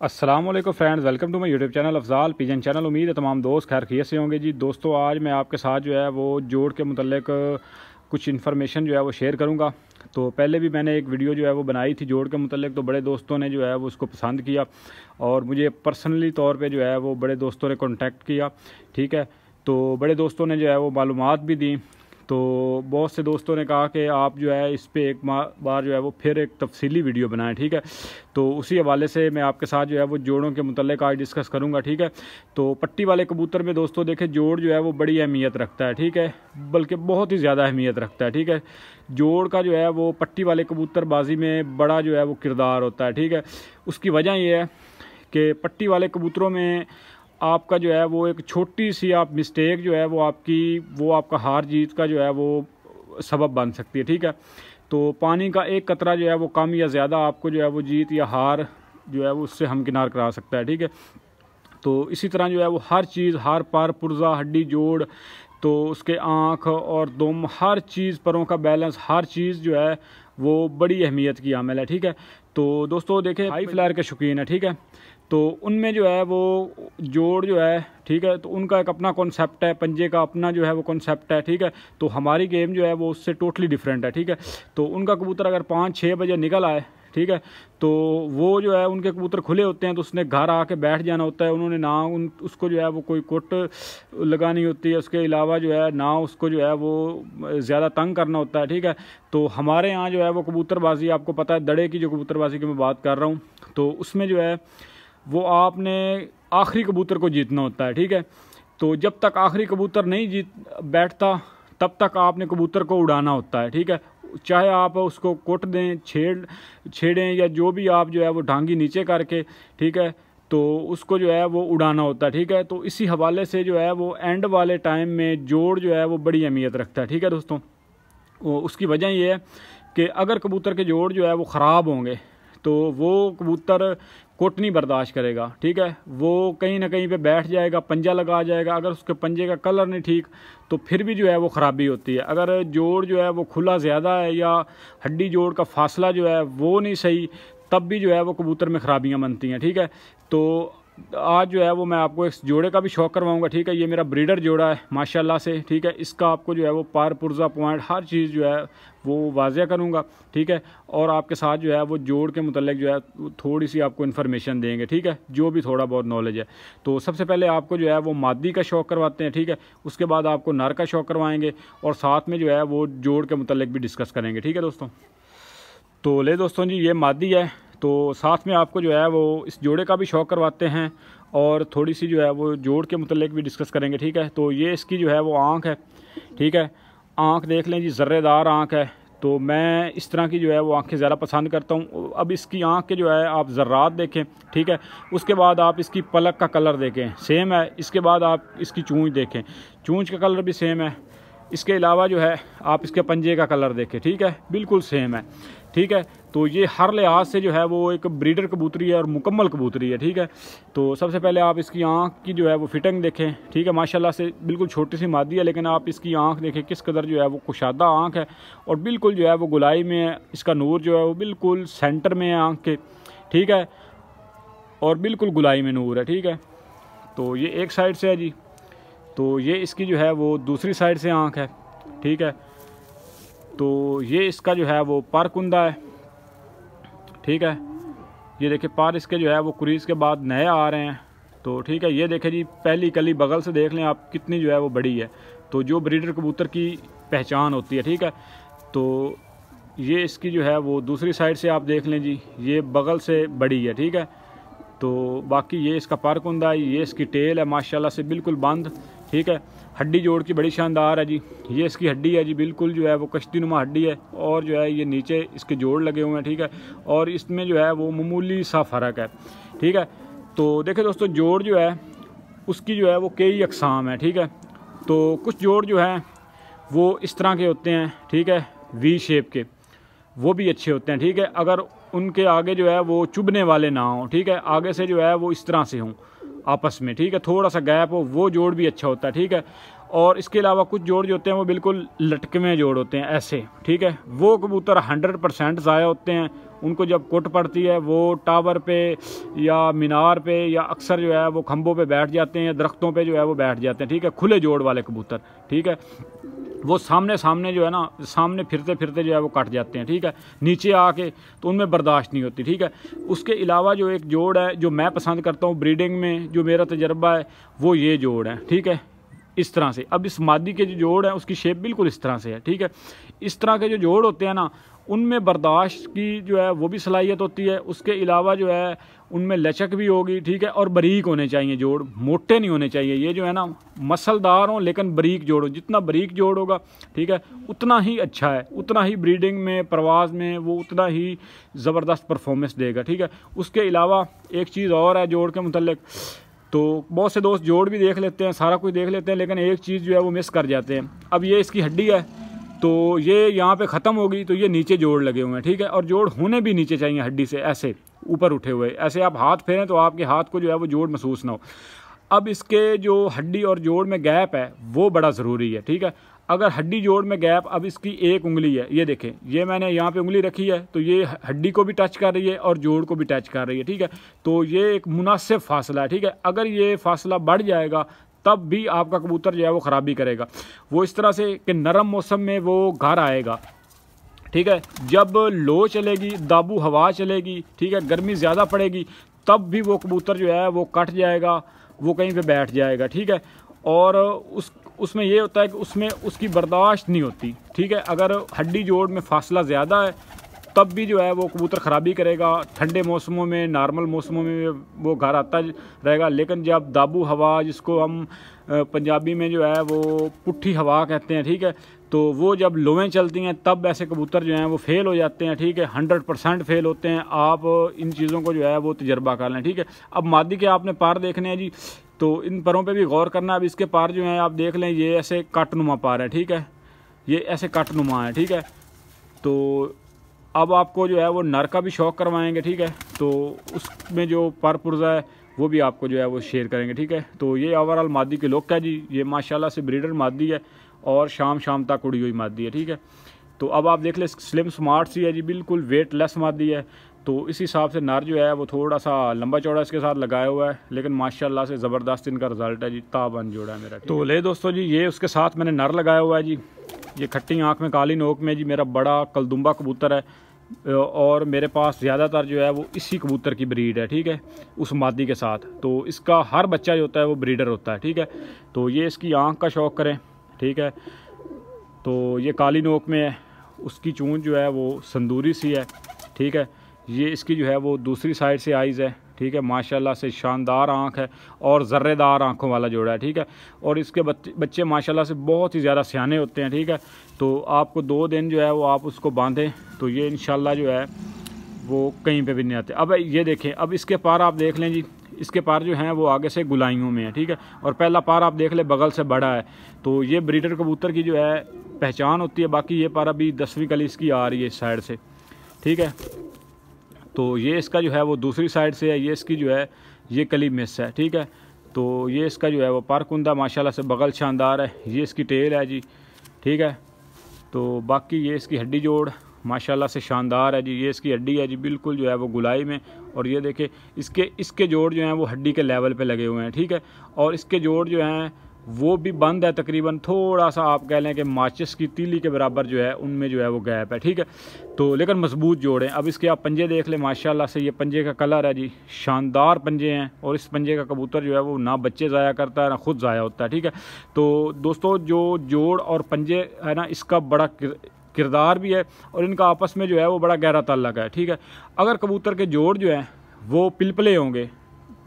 अस्सलाम वालेकुम friends, welcome to my YouTube channel Afzal pigeon channel. उम्मीद है तमाम दोस्त खैर खैरियत से होंगे जी। दोस्तों आज मैं आपके साथ जो है वो जोड़ के मुतल्लिक कुछ इन्फॉर्मेशन जो है वो शेयर करूंगा। तो पहले भी मैंने एक वीडियो जो है वो बनाई थी जोड़ के मुतल्लिक, तो बड़े दोस्तों ने जो है वो उसको पसंद किया और मुझे पर्सनली तौर पे जो है वो बड़े दोस्तों ने कॉन्टैक्ट किया। ठीक है, तो बड़े दोस्तों ने जो है वो मालूमात भी दी। तो बहुत से दोस्तों ने कहा कि आप जो है इस पे एक बार जो है वो फिर एक तफसीली वीडियो बनाएं। ठीक है, तो उसी हवाले से मैं आपके साथ जो है वो जोड़ों के मुतल्लिक आज डिस्कस करूंगा। ठीक है, तो पट्टी वाले कबूतर में दोस्तों देखें जोड़ जो है वो बड़ी अहमियत रखता है। ठीक है, बल्कि बहुत ही ज़्यादा अहमियत रखता है। ठीक है, जोड़ का जो है वो पट्टी वाले कबूतरबाजी में बड़ा जो है वो किरदार होता है। ठीक है, उसकी वजह यह है कि पट्टी वाले कबूतरों में आपका जो है वो एक छोटी सी आप मिस्टेक जो है वो आपका हार जीत का जो है वो सबब बन सकती है। ठीक है, तो पानी का एक कतरा जो है वो कम या ज़्यादा आपको जो है वो जीत या हार जो है वो उससे हमकिनार करा सकता है। ठीक है, तो इसी तरह जो है वो हर चीज़, हार पर पुर्जा हड्डी जोड़, तो उसके आँख और दुम, हर चीज़, परों का बैलेंस, हर चीज़ जो है वो बड़ी अहमियत की आमिल है। ठीक है, तो दोस्तों देखें हाई फ्लायर के शौकीन है। ठीक है, तो उनमें जो है वो जोड़ जो है, ठीक है, तो उनका एक अपना कॉन्सेप्ट है, पंजे का अपना जो है वो कॉन्सेप्ट है। ठीक है, तो हमारी गेम जो है वो उससे टोटली डिफरेंट है। ठीक है, तो उनका कबूतर अगर 5-6 बजे निकल आए, ठीक है, तो वो जो है उनके कबूतर खुले होते हैं, तो उसने घर आके बैठ जाना होता है। उन्होंने ना उसको जो है वो कोई कोट लगानी होती है, उसके अलावा जो है ना उसको जो है वो ज़्यादा तंग करना होता है। ठीक है, तो हमारे यहाँ जो है वो कबूतरबाजी आपको पता है, दड़े की जो कबूतरबाजी की मैं बात कर रहा हूँ, तो उसमें जो है वो आपने आखिरी कबूतर को जीतना होता है। ठीक है, तो जब तक आखिरी कबूतर नहीं जीत बैठता तब तक आपने कबूतर को उड़ाना होता है। ठीक है, चाहे आप उसको कोट दें, छेड़ें या जो भी आप जो है वो ढांगी नीचे करके, ठीक है, तो उसको जो है वो उड़ाना होता है। ठीक है, तो इसी हवाले से जो है वो एंड वाले टाइम में जोड़ जो है वो बड़ी अहमियत रखता है। ठीक है दोस्तों, उसकी वजह ये है कि अगर कबूतर के जोड़ जो है वो ख़राब होंगे तो वो कबूतर कोट नहीं बर्दाश्त करेगा। ठीक है, वो कहीं ना कहीं पे बैठ जाएगा, पंजा लगा जाएगा। अगर उसके पंजे का कलर नहीं ठीक तो फिर भी जो है वो ख़राबी होती है। अगर जोड़ जो है वो खुला ज़्यादा है या हड्डी जोड़ का फासला जो है वो नहीं सही, तब भी जो है वो कबूतर में ख़राबियाँ बनती हैं। ठीक है, तो आज जो है वो मैं आपको इस जोड़े का भी शौक करवाऊंगा। ठीक है, ये मेरा ब्रीडर जोड़ा है माशाल्लाह से। ठीक है, इसका आपको जो है वो पार पुर्जा पॉइंट हर चीज़ जो है वो वाज़िया करूंगा। ठीक है, और आपके साथ जो है वो जोड़ के मुतल्लिक जो है थोड़ी सी आपको इन्फॉर्मेशन देंगे। ठीक है, जो भी थोड़ा बहुत नॉलेज है। तो सबसे पहले आपको जो है वो मादी का शौक करवाते हैं। ठीक है, उसके बाद आपको नर का शौक करवाएंगे और साथ में जो है वो जोड़ के मुतल्लिक भी डिस्कस करेंगे। ठीक है दोस्तों, तो ले दोस्तों जी ये मादी है, तो साथ में आपको जो है वो इस जोड़े का भी शौक करवाते हैं और थोड़ी सी जो है वो जोड़ के मुतल्लिक भी डिस्कस करेंगे। ठीक है, तो ये इसकी जो है वो आँख है। ठीक है, आँख देख लें जी, ज़र्रेदार आँख है। तो मैं इस तरह की जो है वो आँखें ज़्यादा पसंद करता हूँ। अब इसकी आँख के जो है आप ज़र्रात देखें। ठीक है, उसके बाद आप इसकी पलक का कलर देखें, सेम है। इसके बाद आप इसकी चूंच देखें, चूंच का कलर भी सेम है। इसके अलावा जो है आप इसके पंजे का कलर देखें, ठीक है, बिल्कुल सेम है। ठीक है, तो ये हर लिहाज से जो है वो एक ब्रीडर कबूतरी है और मुकम्मल कबूतरी है। ठीक है, तो सबसे पहले आप इसकी आँख की जो है वो फिटिंग देखें। ठीक है, माशाल्लाह से बिल्कुल छोटी सी मादी है, लेकिन आप इसकी आँख देखें किस कदर जो है वो कुशादा आँख है और बिल्कुल जो है वो गुलाई में है। इसका नूर जो है वो बिल्कुल सेंटर में है आँख के। ठीक है, और बिल्कुल गुलाई में नूर है। ठीक है, तो ये एक साइड से है जी, तो ये इसकी जो है वो दूसरी साइड से आँख है। ठीक है, तो ये इसका जो है वो पार कुंदा है। ठीक है, ये देखिए पार इसके जो है वो कुरीज़ के बाद नए आ रहे हैं। तो ठीक है, ये देखें जी, पहली कली बगल से देख लें आप कितनी जो है वो बड़ी है, तो जो ब्रीडर कबूतर की पहचान होती है। ठीक है, तो ये इसकी जो है वो दूसरी साइड से आप देख लें जी, ये बगल से बड़ी है। ठीक है, तो बाकी ये इसका पार कुंदा है, ये इसकी टेल है माशाल्लाह से बिल्कुल बंद। ठीक है, हड्डी जोड़ की बड़ी शानदार है जी, ये इसकी हड्डी है जी, बिल्कुल जो है वो कश्ती नुमा हड्डी है और जो है ये नीचे इसके जोड़ लगे हुए हैं। ठीक है, और इसमें जो है वो मामूली सा फ़र्क है। ठीक है, तो देखिए दोस्तों, जोड़ जो है उसकी जो है वो कई अक़साम है। ठीक है, तो कुछ जोड़ जो है वो इस तरह के होते हैं। ठीक है, वी शेप के, वो भी अच्छे होते हैं। ठीक है, अगर उनके आगे जो है वो चुभने वाले ना हों, ठीक है, आगे से जो है वो इस तरह से हों आपस में, ठीक है, थोड़ा सा गैप हो, वो जोड़ भी अच्छा होता है। ठीक है, और इसके अलावा कुछ जोड़ जो होते हैं वो बिल्कुल लटकवे जोड़ होते हैं ऐसे, ठीक है। वो कबूतर 100% ज़ाया होते हैं। उनको जब कुट पड़ती है वो टावर पे या मीनार पे या अक्सर जो है वो खंभों पे बैठ जाते हैं या दरख्तों पे जो है वो बैठ जाते हैं, ठीक है। खुले जोड़ वाले कबूतर, ठीक है, वो सामने सामने जो है ना, सामने फिरते फिरते जो है वो कट जाते हैं, ठीक है। नीचे आके तो उनमें बर्दाश्त नहीं होती, ठीक है। उसके अलावा जो एक जोड़ है जो मैं पसंद करता हूँ ब्रीडिंग में, जो मेरा तजर्बा है, वो ये जोड़ है, ठीक है, इस तरह से। अब इस मादी के जो जोड़ है उसकी शेप बिल्कुल इस तरह से है, ठीक है। इस तरह के जो जोड़ होते हैं ना, उनमें बर्दाश्त की जो है वो भी सलाहियत होती है। उसके अलावा जो है उनमें लचक भी होगी, ठीक है, और बारीक होने चाहिए जोड़, मोटे नहीं होने चाहिए। ये जो है ना मसलदार हों लेकिन बारीक जोड़ हो। जितना बारीक जोड़ होगा, ठीक है, उतना ही अच्छा है, उतना ही ब्रीडिंग में, परवाज़ में वो उतना ही ज़बरदस्त परफॉर्मेंस देगा, ठीक है। उसके अलावा एक चीज़ और है जोड़ के मुतल्लिक, तो बहुत से दोस्त जोड़ भी देख लेते हैं, सारा कुछ देख लेते हैं, लेकिन एक चीज़ जो है वो मिस कर जाते हैं। अब ये इसकी हड्डी है, तो ये यहाँ पे ख़त्म होगी, तो ये नीचे जोड़ लगे हुए हैं, ठीक है। और जोड़ होने भी नीचे चाहिए हड्डी से ऐसे ऊपर उठे हुए, ऐसे आप हाथ फेरें तो आपके हाथ को जो है वो जोड़ महसूस ना हो। अब इसके जो हड्डी और जोड़ में गैप है वो बड़ा ज़रूरी है, ठीक है। अगर हड्डी जोड़ में गैप, अब इसकी एक उंगली है, ये देखें, ये मैंने यहाँ पे उंगली रखी है, तो ये हड्डी को भी टच कर रही है और जोड़ को भी टच कर रही है, ठीक है। तो ये एक मुनासिब फासला है, ठीक है। अगर ये फासला बढ़ जाएगा तब भी आपका कबूतर जो है वो ख़राबी करेगा। वो इस तरह से कि नरम मौसम में वो घर आएगा, ठीक है। जब लो चलेगी, दाबू हवा चलेगी, ठीक है, गर्मी ज़्यादा पड़ेगी, तब भी वो कबूतर जो है वो कट जाएगा, वो कहीं पे बैठ जाएगा, ठीक है। और उसमें ये होता है कि उसमें उसकी बर्दाश्त नहीं होती, ठीक है। अगर हड्डी जोड़ में फासला ज़्यादा है तब भी जो है वो कबूतर ख़राबी करेगा। ठंडे मौसमों में, नॉर्मल मौसमों में वो घर आता रहेगा, लेकिन जब दाबू हवा, जिसको हम पंजाबी में जो है वो पुट्ठी हवा कहते हैं, ठीक है, तो वो जब लोएं चलती हैं तब ऐसे कबूतर जो हैं वो फेल हो जाते हैं, ठीक है, 100% फेल होते हैं। आप इन चीज़ों को जो है वो तजर्बा कर लें, ठीक है। अब मादी के आपने पार देखने हैं जी, तो इन परों पे भी गौर करना। अब इसके पार जो हैं आप देख लें, ये ऐसे कटनुमा पार है, ठीक है, ये ऐसे कटनुमा है, ठीक है। तो अब आपको जो है वो नर का भी शौक़ करवाएंगे, ठीक है, तो उसमें जो पर पुर्जा है वो भी आपको जो है वो शेयर करेंगे, ठीक है। तो ये ओवरऑल मादी के लुक है जी। ये माशाल्लाह से ब्रीडर मादी है और शाम तक उड़ी हुई मादी है, ठीक है। तो अब आप देख लें, स्लिम स्मार्ट सी है जी, बिल्कुल वेट लेस मादी है। तो इस हिसाब से नर जो है वो थोड़ा सा लंबा चौड़ा इसके साथ लगाया हुआ है, लेकिन माशाल्लाह से ज़बरदस्त इनका रिजल्ट है जी। ताबन जोड़ा है मेरा। तो ले दोस्तों जी, ये उसके साथ मैंने नर लगाया हुआ है जी। ये खट्टी आँख में काली नोक में जी मेरा बड़ा कलदुम्बा कबूतर है, और मेरे पास ज़्यादातर जो है वो इसी कबूतर की ब्रीड है, ठीक है, उस मादी के साथ। तो इसका हर बच्चा जो होता है वो ब्रीडर होता है, ठीक है। तो ये इसकी आँख का शौक़ करें, ठीक है। तो ये काली नोक में है, उसकी चूंच जो है वो संदूरी सी है, ठीक है। ये इसकी जो है वो दूसरी साइड से आइज़ है, ठीक है, माशाल्लाह से शानदार आँख है और ज़र्रेदार आँखों वाला जोड़ा है, ठीक है। और इसके बच्चे माशाल्लाह से बहुत ही ज़्यादा सियाने होते हैं, ठीक है। तो आपको 2 दिन जो है वो आप उसको बांधें तो ये इंशाल्लाह जो है वो कहीं पे भी नहीं आते। अब ये देखें, अब इसके पार आप देख लें जी, इसके पार जो हैं वो आगे से गुलाइयों में है, ठीक है। और पहला पार आप देख लें बगल से बड़ा है, तो ये ब्रीडर कबूतर की जो है पहचान होती है। बाकी ये पार अभी 10वीं कली इसकी आ रही है इस साइड से, ठीक है। तो ये इसका जो है वो दूसरी साइड से है, ये इसकी जो है ये कली मिस है, ठीक है। तो ये इसका जो है वो पर कुंदा माशाल्लाह से बगल शानदार है। ये इसकी टेल है जी, ठीक है। तो बाकी ये इसकी हड्डी जोड़ माशाल्लाह से शानदार है जी। ये इसकी हड्डी है जी, बिल्कुल जो है वो गुलाई में। और ये देखे इसके जोड़ जो हैं वो हड्डी के लेवल पे लगे हुए हैं, ठीक है। और इसके जोड़ जो हैं वो भी बंद है, तकरीबन थोड़ा सा आप कह लें कि माचिस की तीली के बराबर जो है उनमें जो है वो गैप है, ठीक है। तो लेकिन मजबूत जोड़ हैं। अब इसके आप पंजे देख लें, माशाल्लाह से ये पंजे का कलर है जी, शानदार पंजे हैं। और इस पंजे का कबूतर जो है वो ना बच्चे ज़ाया करता है ना खुद ज़ाया होता है, ठीक है। तो दोस्तों जो जोड़ और पंजे है ना, इसका बड़ा किरदार भी है और इनका आपस में जो है वो बड़ा गहरा ताल्लुक है, ठीक है। अगर कबूतर के जोड़ जो हैं वो पिलपले होंगे,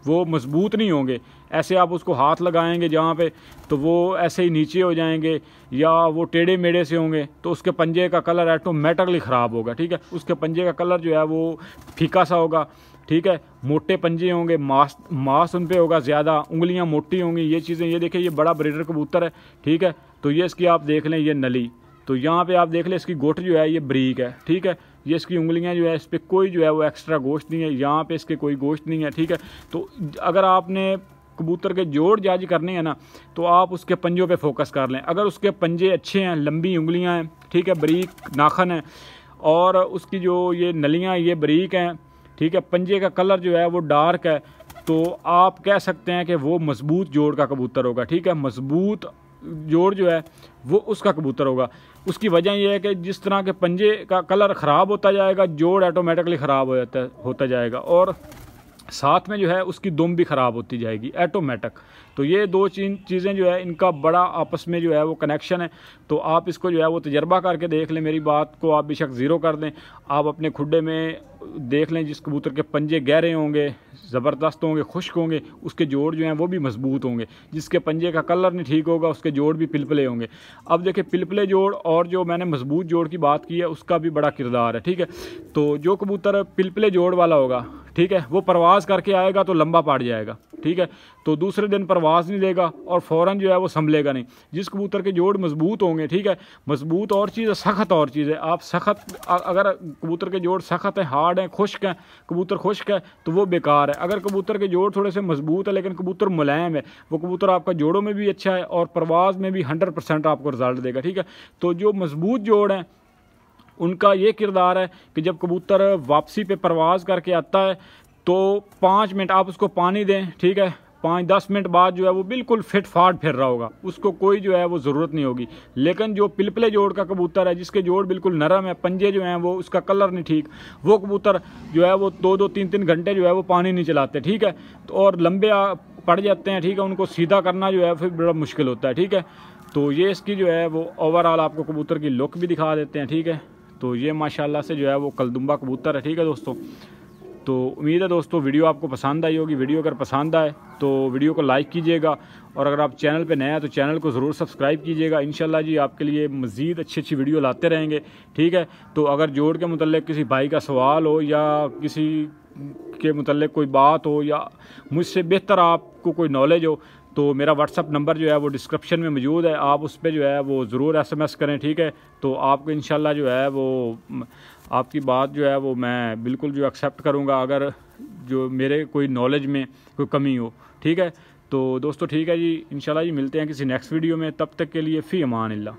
वो मजबूत नहीं होंगे, ऐसे आप उसको हाथ लगाएंगे जहाँ पे तो वो ऐसे ही नीचे हो जाएंगे, या वो टेढ़े मेढ़े से होंगे तो उसके पंजे का कलर ऑटोमेटिकली ख़राब होगा, ठीक है। उसके पंजे का कलर जो है वो फीका सा होगा, ठीक है। मोटे पंजे होंगे, मांस उन पे होगा ज़्यादा, उंगलियाँ मोटी होंगी, ये चीज़ें। ये देखिए, ये बड़ा ब्रीडर कबूतर है, ठीक है। तो ये इसकी आप देख लें, ये नली, तो यहाँ पे आप देख लें इसकी गोट जो है ये ब्रीक है, ठीक है। ये इसकी उंगलियां जो है इस पर कोई जो है वो एक्स्ट्रा गोश्त नहीं है, यहाँ पे इसके कोई गोश्त नहीं है, ठीक है। तो अगर आपने कबूतर के जोड़ जज करने हैं ना, तो आप उसके पंजों पे फोकस कर लें। अगर उसके पंजे अच्छे हैं, लंबी उंगलियां हैं, ठीक है, बारीक नाखन है, और उसकी जो ये नलियां ये बारीक हैं, ठीक है, पंजे का कलर जो है वो डार्क है, तो आप कह सकते हैं कि वो मजबूत जोड़ का कबूतर होगा। ठीक है, मजबूत जोड़ जो है वो उसका कबूतर होगा। उसकी वजह यह है कि जिस तरह के पंजे का कलर ख़राब होता जाएगा, जोड़ ऑटोमेटिकली ख़राब होता जाएगा, और साथ में जो है उसकी दुम भी ख़राब होती जाएगी ऑटोमेटिक। तो ये दो चीज़ें जो है इनका बड़ा आपस में जो है वो कनेक्शन है। तो आप इसको जो है वो तजर्बा करके देख लें, मेरी बात को आप बेशक ज़ीरो कर दें, आप अपने खुडे में देख लें, जिस कबूतर के पंजे गहरे होंगे, ज़बरदस्त होंगे, खुश्क होंगे, उसके जोड़ जो हैं वो भी मजबूत होंगे। जिसके पंजे का कलर नहीं ठीक होगा उसके जोड़ भी पिलपले होंगे। अब देखिए, पिलपले जोड़ और जो मैंने मजबूत जोड़ की बात की है उसका भी बड़ा किरदार है। ठीक है, तो जो कबूतर पिलपले जोड़ वाला होगा, ठीक है, वो परवाज़ करके आएगा तो लंबा पड़ जाएगा। ठीक है, तो दूसरे दिन परवाज़ नहीं देगा और फ़ौरन जो है वो संभलेगा नहीं। जिस कबूतर के जोड़ मजबूत होंगे, ठीक है, मजबूत और चीज़ है, सख्त और चीज़ है। आप सख्त, अगर कबूतर के जोड़ सख्त हैं, हार्ड हैं, खुश्क हैं, कबूतर खुश्क है, तो वो बेकार है। अगर कबूतर के जोड़ थोड़े से मजबूत है लेकिन कबूतर मुलायम है, वो कबूतर आपका जोड़ों में भी अच्छा है और परवाज़ में भी 100% आपको रिजल्ट देगा। ठीक है, तो जो मजबूत जोड़ हैं उनका ये किरदार है कि जब कबूतर वापसी पे परवाज़ करके आता है तो 5 मिनट आप उसको पानी दें, ठीक है, 5-10 मिनट बाद जो है वो बिल्कुल फिट फाट फिर रहा होगा, उसको कोई जो है वो ज़रूरत नहीं होगी। लेकिन जो पिलपले जोड़ का कबूतर है, जिसके जोड़ बिल्कुल नरम है, पंजे जो हैं वो उसका कलर नहीं ठीक, वो कबूतर जो है वो 2-2, 3-3 घंटे जो है वो पानी नहीं चलाते। ठीक है, तो और लंबे पड़ जाते हैं। ठीक है, उनको सीधा करना जो है फिर बड़ा मुश्किल होता है। ठीक है, तो ये इसकी जो है वो ओवरऑल आपको कबूतर की लुक भी दिखा देते हैं। ठीक है, तो ये माशाल्लाह से जो है वो कलदुम्बा कबूतर है। ठीक है दोस्तों, तो उम्मीद है दोस्तों वीडियो आपको पसंद आई होगी। वीडियो अगर पसंद आए तो वीडियो को लाइक कीजिएगा, और अगर आप चैनल पे नए हैं तो चैनल को ज़रूर सब्सक्राइब कीजिएगा। इंशाल्लाह जी आपके लिए मज़ीद अच्छी वीडियो लाते रहेंगे। ठीक है, तो अगर जोड़ के मुतल्लिक़ किसी भाई का सवाल हो या किसी के मुतल्लिक़ कोई बात हो या मुझसे बेहतर आपको कोई नॉलेज हो, तो मेरा व्हाट्सअप नंबर जो है वो डिस्क्रिप्शन में मौजूद है, आप उस पर जो है वो ज़रूर SMS करें। ठीक है, तो आपको इंशाल्लाह जो है वो आपकी बात जो है वो मैं बिल्कुल जो एक्सेप्ट करूँगा, अगर जो मेरे कोई नॉलेज में कोई कमी हो। ठीक है, तो दोस्तों ठीक है जी, इंशाल्लाह जी मिलते हैं किसी नेक्स्ट वीडियो में, तब तक के लिए फ़ी अमान अल्लाह।